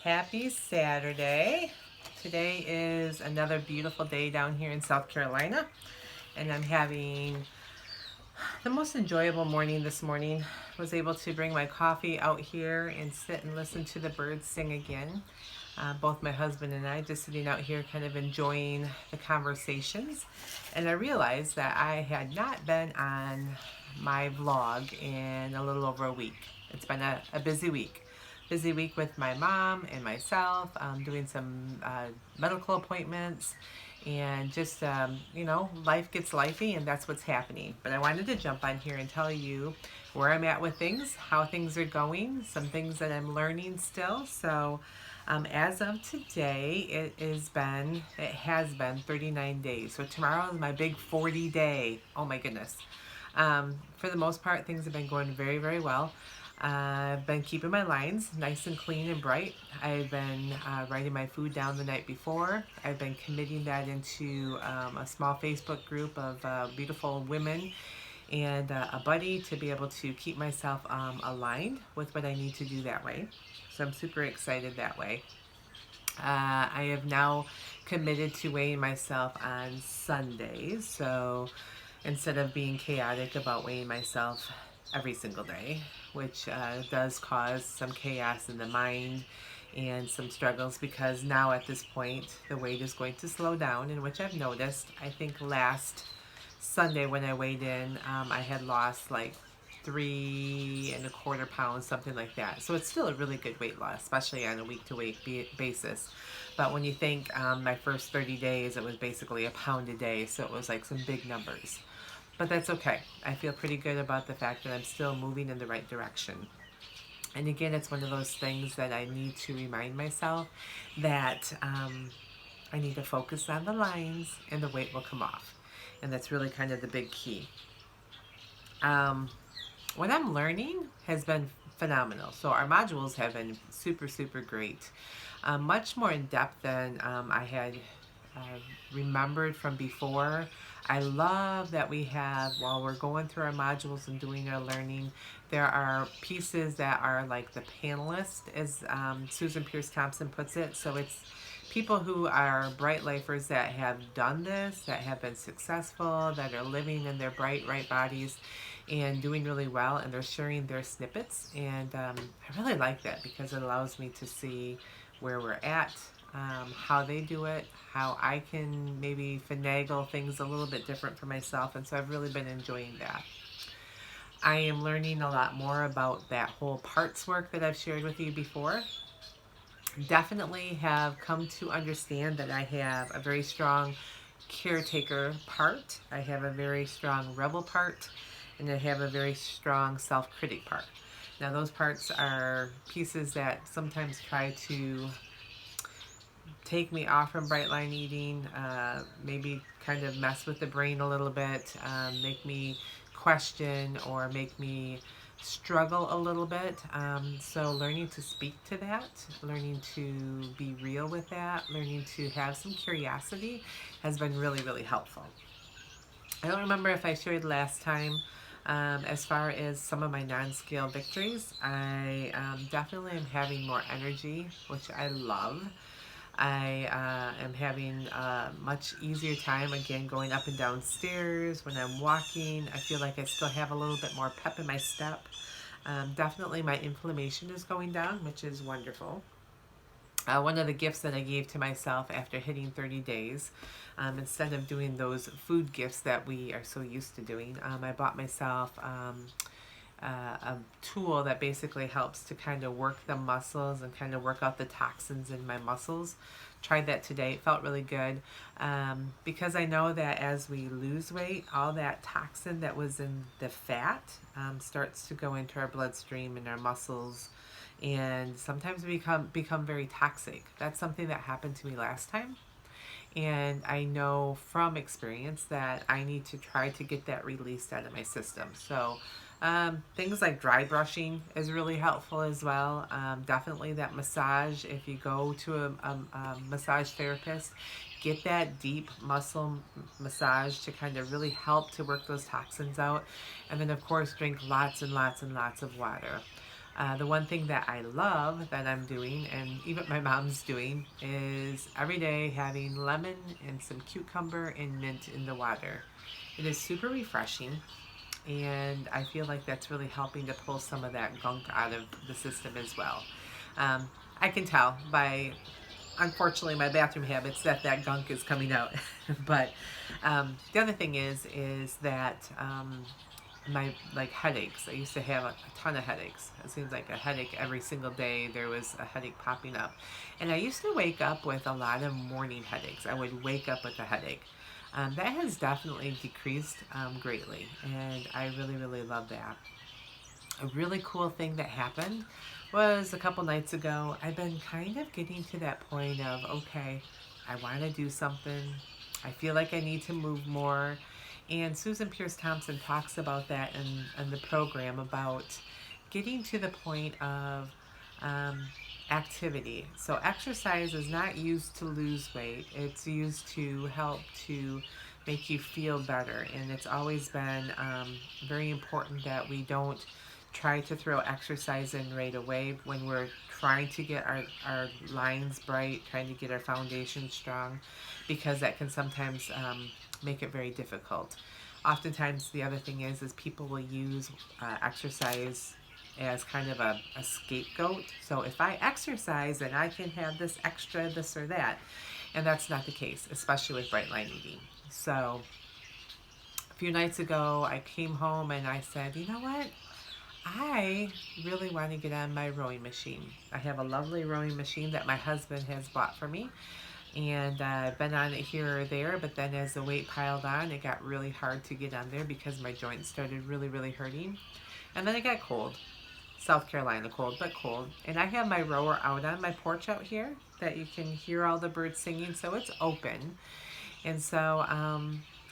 Happy Saturday. Today is another beautiful day down here in South Carolina, and I'm having the most enjoyable morning this morning. Was able to bring my coffee out here and sit and listen to the birds sing again. Both my husband and I just sitting out here kind of enjoying the conversations. And I realized that I had not been on my vlog in a little over a week. It's been a busy week. Busy week with my mom and myself, doing some medical appointments, and just, life gets lifey, and that's what's happening. But I wanted to jump on here and tell you where I'm at with things, how things are going, some things that I'm learning still. So, as of today, it has been 39 days. So tomorrow is my big 40 day. Oh my goodness. For the most part, things have been going very, very well. I've been keeping my lines nice and clean and bright. I've been writing my food down the night before. I've been committing that into a small Facebook group of beautiful women and a buddy to be able to keep myself aligned with what I need to do that way. So I'm super excited that way. I have now committed to weighing myself on Sundays. So instead of being chaotic about weighing myself every single day, which does cause some chaos in the mind and some struggles, because now at this point the weight is going to slow down, in which I've noticed. I think last Sunday when I weighed in, I had lost like 3.25 pounds, something like that. So it's still a really good weight loss, especially on a week-to-week basis. But when you think my first 30 days, it was basically a pound a day, so it was like some big numbers. But that's okay. I feel pretty good about the fact that I'm still moving in the right direction. And again, it's one of those things that I need to remind myself that I need to focus on the lines and the weight will come off. And that's really kind of the big key. What I'm learning has been phenomenal. So our modules have been super, super great. Much more in depth than I had uh, remembered from before. I love that we have, while we're going through our modules and doing our learning, there are pieces that are like the panelist, as Susan Pierce Thompson puts it. So it's people who are bright lifers that have done this, that have been successful, that are living in their bright, right bodies and doing really well, and they're sharing their snippets. And I really like that because it allows me to see where we're at, how they do it, how I can maybe finagle things a little bit different for myself. And so I've really been enjoying that. I am learning a lot more about that whole parts work that I've shared with you before. Definitely have come to understand that I have a very strong caretaker part, I have a very strong rebel part, and I have a very strong self-critic part. Now those parts are pieces that sometimes try to take me off from bright line eating, maybe kind of mess with the brain a little bit, make me question or make me struggle a little bit. So learning to speak to that, learning to be real with that, learning to have some curiosity has been really, really helpful. I don't remember if I shared last time as far as some of my non-scale victories. I definitely am having more energy, which I love. I am having a much easier time again going up and down stairs. When I'm walking, I feel like I still have a little bit more pep in my step. Definitely my inflammation is going down, which is wonderful. One of the gifts that I gave to myself after hitting 30 days, instead of doing those food gifts that we are so used to doing, I bought myself a tool that basically helps to kind of work the muscles and kind of work out the toxins in my muscles. Tried that today. It felt really good, because I know that as we lose weight, all that toxin that was in the fat starts to go into our bloodstream and our muscles, and sometimes we become very toxic. That's something that happened to me last time. And I know from experience that I need to try to get that released out of my system. So things like dry brushing is really helpful as well. Definitely that massage. If you go to a massage therapist, get that deep muscle massage to kind of really help to work those toxins out. And then of course drink lots and lots and lots of water. The one thing that I love that I'm doing, and even my mom's doing, is every day having lemon and some cucumber and mint in the water. It is super refreshing, and I feel like that's really helping to pull some of that gunk out of the system as well. Um, I can tell by, unfortunately, my bathroom habits that that gunk is coming out. But the other thing is that my like headaches. I used to have a ton of headaches. It seems like a headache every single day. There was a headache popping up, and I used to wake up with a lot of morning headaches. I would wake up with a headache. That has definitely decreased greatly, and I really, really love that. A really cool thing that happened was a couple nights ago. I've been kind of getting to that point of, okay, I want to do something. I feel like I need to move more. And Susan Pierce Thompson talks about that in the program about getting to the point of um, activity. So exercise is not used to lose weight. It's used to help to make you feel better. And it's always been very important that we don't try to throw exercise in right away when we're trying to get our lines bright, trying to get our foundation strong, because that can sometimes make it very difficult. Oftentimes, the other thing is people will use exercise as kind of a scapegoat. So if I exercise, then I can have this extra, this or that. And that's not the case, especially with bright line eating. So a few nights ago, I came home and I said, you know what? I really want to get on my rowing machine. I have a lovely rowing machine that my husband has bought for me, and I've been on it here or there, but then as the weight piled on, it got really hard to get on there because my joints started really, really hurting. And then it got cold. South Carolina cold, but cold. And I have my rower out on my porch out here that you can hear all the birds singing, so it's open. And so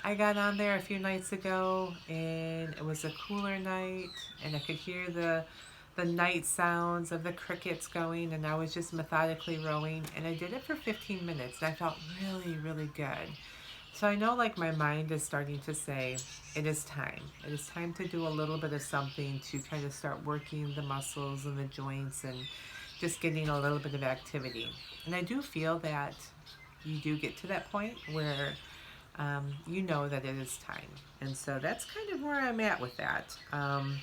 I got on there a few nights ago, and it was a cooler night, and I could hear the night sounds of the crickets going, and I was just methodically rowing, and I did it for 15 minutes, and I felt really, really good. So I know like my mind is starting to say, it is time. It is time to do a little bit of something to kind of start working the muscles and the joints and just getting a little bit of activity. And I do feel that you do get to that point where you know that it is time. And so that's kind of where I'm at with that. I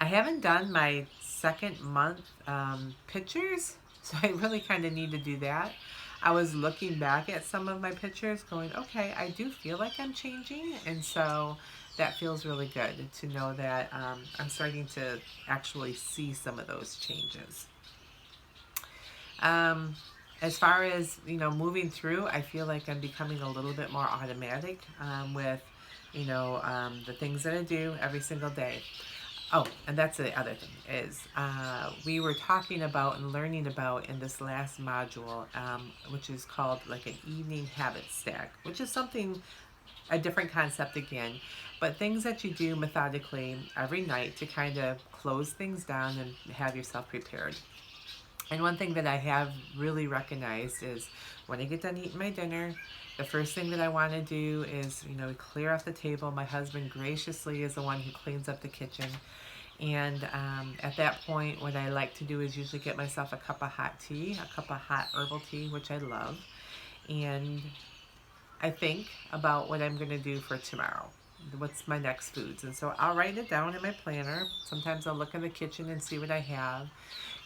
haven't done my second month pictures, so I really kind of need to do that. I was looking back at some of my pictures going, okay, I do feel like I'm changing, and so that feels really good to know that I'm starting to actually see some of those changes. Um, as far as, moving through, I feel like I'm becoming a little bit more automatic with, the things that I do every single day. Oh, and that's the other thing is we were talking about and learning about in this last module, which is called like an evening habit stack, which is something, a different concept again, but things that you do methodically every night to kind of close things down and have yourself prepared. And one thing that I have really recognized is when I get done eating my dinner, the first thing that I want to do is, clear off the table. My husband graciously is the one who cleans up the kitchen. And at that point, what I like to do is usually get myself a cup of hot tea, a cup of hot herbal tea, which I love. And I think about what I'm going to do for tomorrow. What's my next foods? And so I'll write it down in my planner. Sometimes I'll look in the kitchen and see what I have.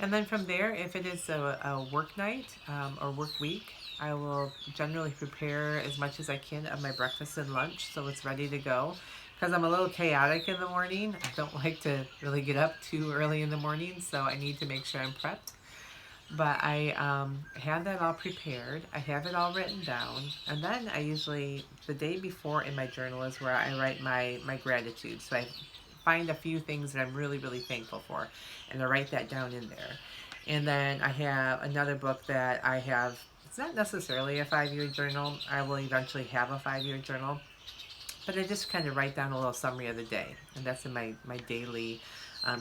And then from there, if it is a work night or work week, I will generally prepare as much as I can of my breakfast and lunch so it's ready to go. Because I'm a little chaotic in the morning. I don't like to really get up too early in the morning, so I need to make sure I'm prepped. But I have that all prepared. I have it all written down. And then I usually, the day before in my journal is where I write my gratitude. So I find a few things that I'm really, really thankful for. And I write that down in there. And then I have another book that I have. It's not necessarily a 5-year journal. I will eventually have a 5-year journal. But I just kind of write down a little summary of the day. And that's in my daily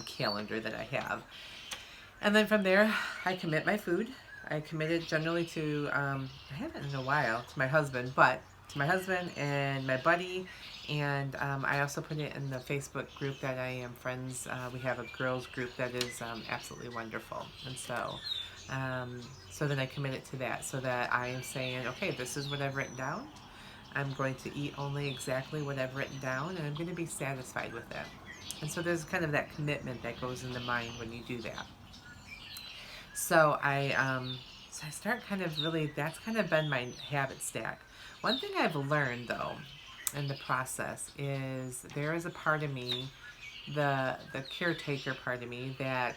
calendar that I have. And then from there, I commit my food. I commit it generally to, I haven't in a while, to my husband, but to my husband and my buddy And I also put it in the Facebook group that I am friends. We have a girls group that is absolutely wonderful. And um, so then I committed to that, so that I am saying, okay, this is what I've written down. I'm going to eat only exactly what I've written down, and I'm going to be satisfied with it. And so there's kind of that commitment that goes in the mind when you do that. So I start kind of really, that's kind of been my habit stack. One thing I've learned though in the process is there is a part of me, the caretaker part of me, that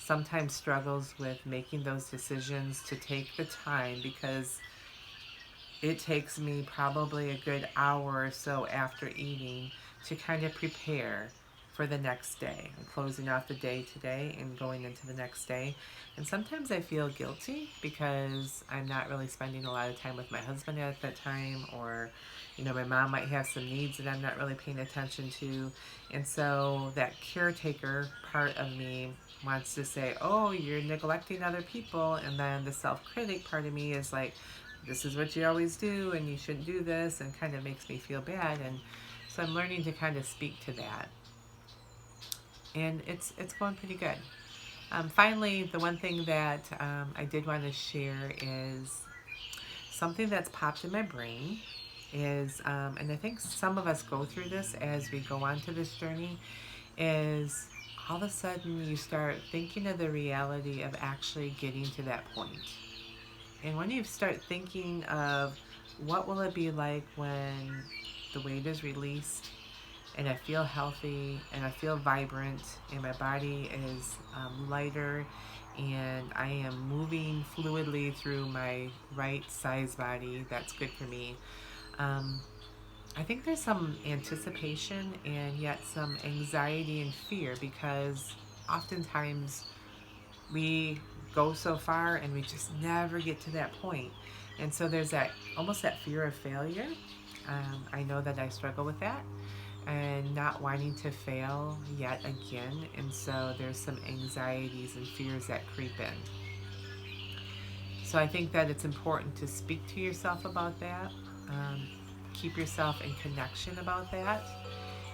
sometimes struggles with making those decisions to take the time, because it takes me probably a good hour or so after eating to kind of prepare for the next day. I'm closing out the day today and going into the next day. And sometimes I feel guilty because I'm not really spending a lot of time with my husband at that time, or, my mom might have some needs that I'm not really paying attention to. And so that caretaker part of me wants to say, oh, you're neglecting other people. And then the self-critic part of me is like, this is what you always do and you shouldn't do this, and kind of makes me feel bad. And so I'm learning to kind of speak to that, and it's going pretty good. Finally, the one thing that I did want to share is something that's popped in my brain is, and I think some of us go through this as we go on to this journey, is all of a sudden you start thinking of the reality of actually getting to that point. And when you start thinking of what will it be like when the weight is released and I feel healthy and I feel vibrant and my body is lighter and I am moving fluidly through my right size body, that's good for me. Um, I think there's some anticipation and yet some anxiety and fear, because oftentimes we go so far and we just never get to that point. And so there's that, almost that fear of failure. I know that I struggle with that and not wanting to fail yet again. And so there's some anxieties and fears that creep in. So I think that it's important to speak to yourself about that. Um, Keep yourself in connection about that,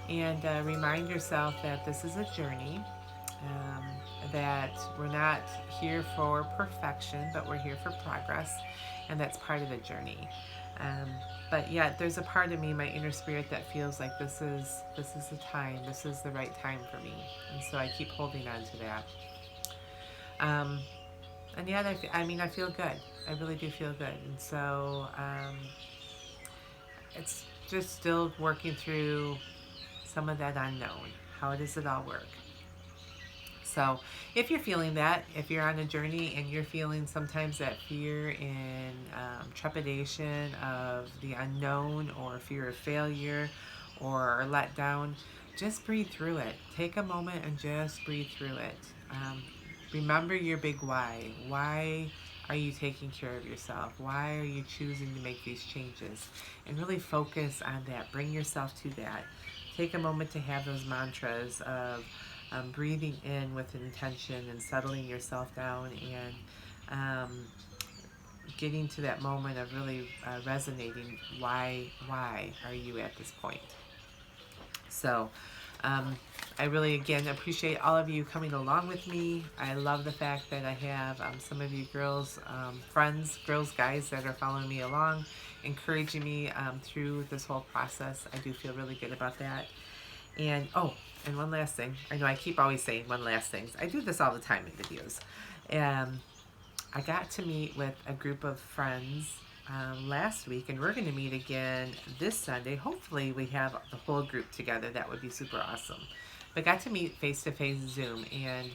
and remind yourself that this is a journey, um, that we're not here for perfection, but we're here for progress, and that's part of the journey. Um, but yet, there's a part of me, my inner spirit, that feels like this is the time, this is the right time for me, and so I keep holding on to that. Um, and yet, I feel good. I really do feel good, and so it's just still working through some of that unknown. How does it all work? So, if you're feeling that, if you're on a journey and you're feeling sometimes that fear and trepidation of the unknown, or fear of failure or letdown, just breathe through it. Take a moment and just breathe through it. Remember your big why. Why are you taking care of yourself? Why are you choosing to make these changes? And really focus on that. Bring yourself to that. Take a moment to have those mantras of breathing in with intention and settling yourself down, and getting to that moment of really resonating. Why are you at this point? So um, I really, again, appreciate all of you coming along with me. I love the fact that I have some of you girls, friends, girls, guys that are following me along, encouraging me through this whole process. I do feel really good about that. And oh, and one last thing. I know I keep always saying one last thing. I do this all the time in videos. I got to meet with a group of friends last week, and we're going to meet again this Sunday. Hopefully we have the whole group together. That would be super awesome. But got to meet face-to-face Zoom, and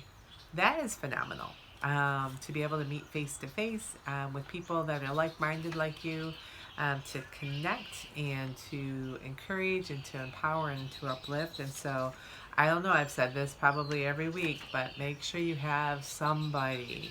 that is phenomenal. To be able to meet face-to-face with people that are like-minded like you, to connect and to encourage and to empower and to uplift. And so I don't know, I've said this probably every week, but make sure you have somebody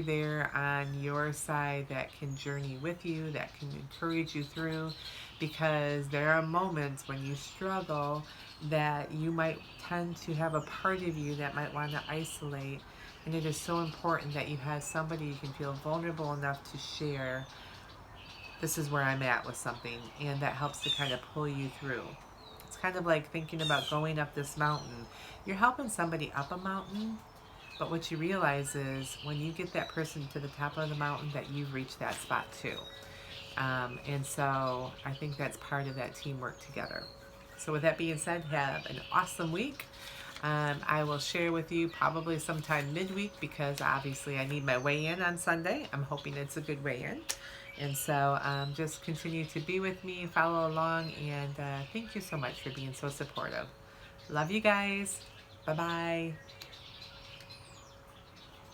there on your side that can journey with you, that can encourage you through, because there are moments when you struggle that you might tend to have a part of you that might want to isolate, and it is so important that you have somebody you can feel vulnerable enough to share this is where I'm at with something, and that helps to kind of pull you through. It's kind of like thinking about going up this mountain. You're helping somebody up a mountain, but what you realize is when you get that person to the top of the mountain, that you've reached that spot too. And so I think that's part of that teamwork together. So with that being said, have an awesome week. I will share with you probably sometime midweek because obviously I need my weigh-in on Sunday. I'm hoping it's a good weigh-in. And so just continue to be with me, follow along, and thank you so much for being so supportive. Love you guys. Bye-bye.